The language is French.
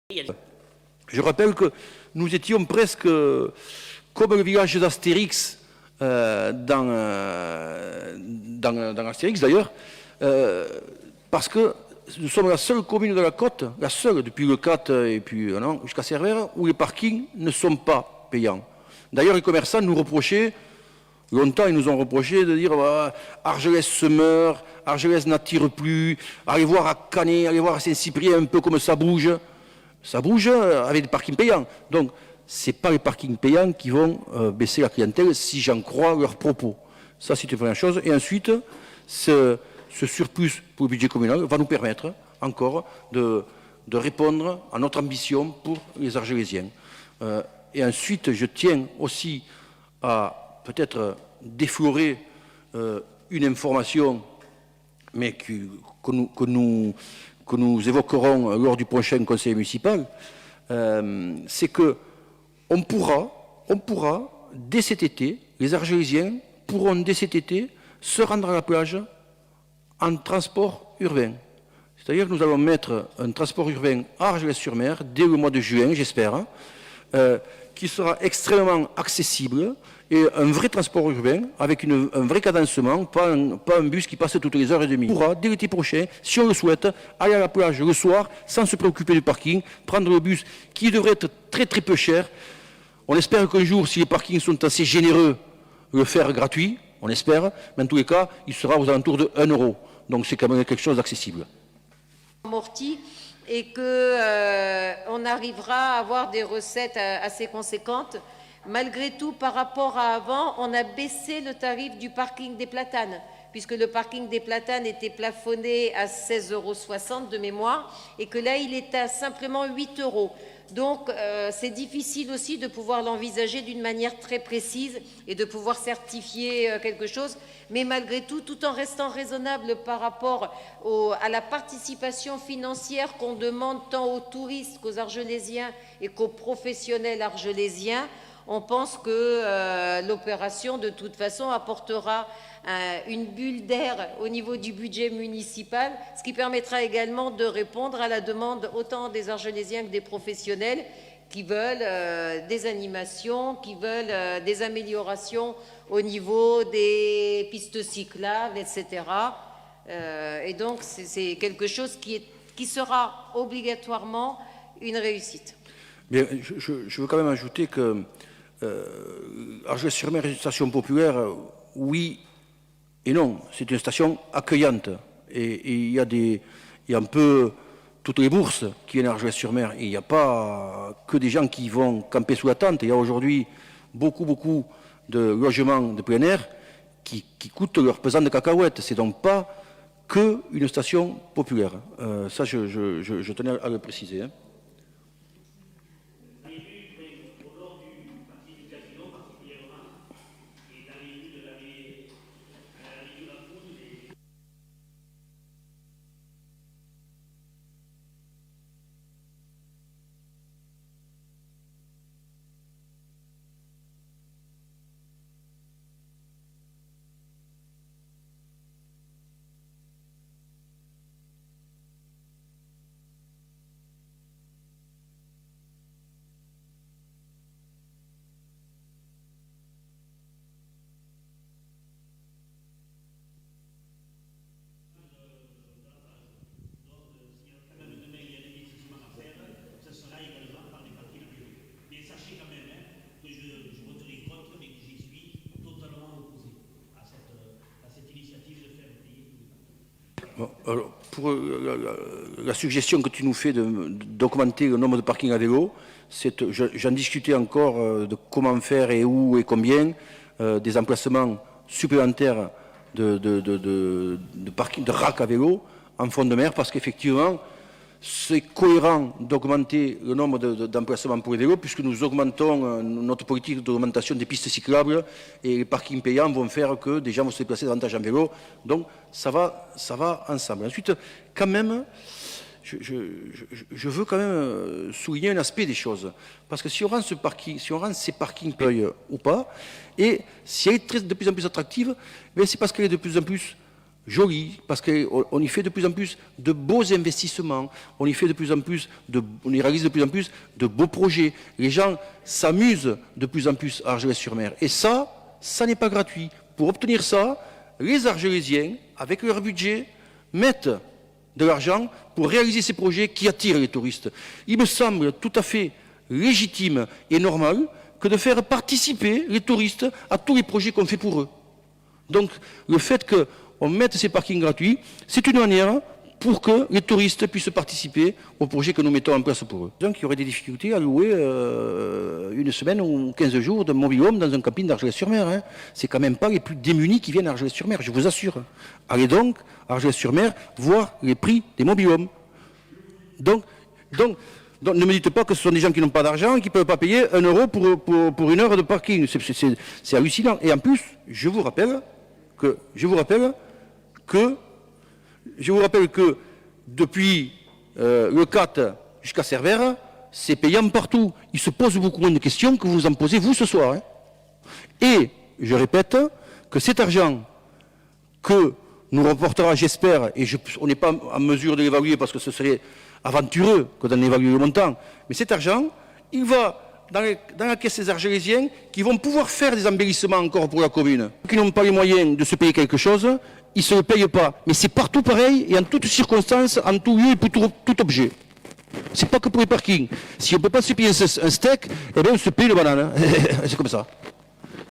Je rappelle que nous étions presque comme le village d'Astérix, dans Astérix d'ailleurs, parce que nous sommes la seule commune de la côte, la seule depuis le 4 et puis jusqu'à Cervère, où les parkings ne sont pas payants. D'ailleurs, les commerçants nous reprochaient, longtemps ils nous ont reproché de dire Argelès se meurt, Argelès n'attire plus, allez voir à Canet, allez voir à Saint-Cyprien un peu comme ça bouge. Ça bouge avec des parkings payants. Donc, ce n'est pas les parkings payants qui vont baisser la clientèle, si j'en crois leurs propos. Ça, c'est une première chose. Et ensuite, ce surplus pour le budget communal va nous permettre encore de répondre à notre ambition pour les Argelésiens. Et ensuite, je tiens aussi à peut-être déflorer une information, mais que nous évoquerons lors du prochain conseil municipal, c'est qu'on pourra, dès cet été, les Argelésiens pourront dès cet été se rendre à la plage en transport urbain. C'est-à-dire que nous allons mettre un transport urbain à Argelès-sur-Mer dès le mois de juin, j'espère, qui sera extrêmement accessible et un vrai transport urbain avec un vrai cadencement, pas un bus qui passe toutes les heures et demie. On pourra, dès l'été prochain, si on le souhaite, aller à la plage le soir sans se préoccuper du parking, prendre le bus qui devrait être très très peu cher. On espère qu'un jour, si les parkings sont assez généreux, le faire gratuit, on espère, mais en tous les cas, il sera aux alentours de 1 €. Donc c'est quand même quelque chose d'accessible. Amorti et qu'on arrivera à avoir des recettes assez conséquentes. Malgré tout, par rapport à avant, on a baissé le tarif du parking des Platanes, puisque le parking des Platanes était plafonné à 16,60 € de mémoire, et que là, il est à simplement 8 €. Donc, c'est difficile aussi de pouvoir l'envisager d'une manière très précise et de pouvoir certifier quelque chose. Mais malgré tout, tout en restant raisonnable par rapport à la participation financière qu'on demande tant aux touristes qu'aux Argelésiens et qu'aux professionnels argelésiens, on pense que l'opération, de toute façon, apportera une bulle d'air au niveau du budget municipal, ce qui permettra également de répondre à la demande autant des Argelésiens que des professionnels qui veulent des animations, qui veulent des améliorations au niveau des pistes cyclables, etc. Et donc, c'est quelque chose qui sera obligatoirement une réussite. Bien, je veux quand même ajouter que Argelès-sur-Mer est une station populaire, oui et non. C'est une station accueillante. Et il y a un peu toutes les bourses qui viennent à Argelès-sur-Mer. Il n'y a pas que des gens qui vont camper sous la tente. Il y a aujourd'hui beaucoup de logements de plein air qui coûtent leur pesant de cacahuètes. C'est donc pas qu'une station populaire. Ça, je tenais à le préciser. Hein. Alors, pour la suggestion que tu nous fais d'augmenter le nombre de parkings à vélo, j'en discutais encore de comment faire et où et combien, des emplacements supplémentaires de parking, de rack à vélo en fond de mer, parce qu'effectivement, c'est cohérent d'augmenter le nombre d'emplacements pour les vélos, puisque nous augmentons notre politique d'augmentation des pistes cyclables et les parkings payants vont faire que des gens vont se déplacer davantage en vélo. Donc ça va ensemble. Ensuite, quand même, je veux quand même souligner un aspect des choses. Parce que si on rend ces parkings payants ou pas, et si elle est de plus en plus attractive, c'est parce qu'elle est de plus en plus joli, parce qu'on y fait de plus en plus de beaux investissements, on y réalise de plus en plus de beaux projets. Les gens s'amusent de plus en plus à Argelès-sur-Mer. Et ça n'est pas gratuit. Pour obtenir ça, les Argelésiens, avec leur budget, mettent de l'argent pour réaliser ces projets qui attirent les touristes. Il me semble tout à fait légitime et normal que de faire participer les touristes à tous les projets qu'on fait pour eux. Donc, le fait qu'on mette ces parkings gratuits, c'est une manière pour que les touristes puissent participer aux projets que nous mettons en place pour eux. Donc, il y aurait des difficultés à louer une semaine ou 15 jours de mobil-home dans un camping d'Argelès-sur-Mer. Hein. C'est quand même pas les plus démunis qui viennent à Argelès-sur-Mer, je vous assure. Allez donc à Argelès-sur-Mer voir les prix des mobil-homes. Donc, ne me dites pas que ce sont des gens qui n'ont pas d'argent et qui ne peuvent pas payer 1 euro pour une heure de parking. C'est hallucinant. Et en plus, je vous rappelle que depuis le 4 jusqu'à Cervera, c'est payant partout. Il se pose beaucoup moins de questions que vous en posez vous ce soir. Hein. Et je répète que cet argent que nous rapportera, j'espère, et on n'est pas en mesure de l'évaluer parce que ce serait aventureux que d'en évaluer le montant, mais cet argent, il va dans la caisse des Argelésiens qui vont pouvoir faire des embellissements encore pour la commune. Ceux qui n'ont pas les moyens de se payer quelque chose, ils ne se le payent pas. Mais c'est partout pareil et en toutes circonstances, en tout lieu et pour tout objet. C'est pas que pour les parkings. Si on ne peut pas se payer un steak, eh bien on se paye le banane. C'est comme ça.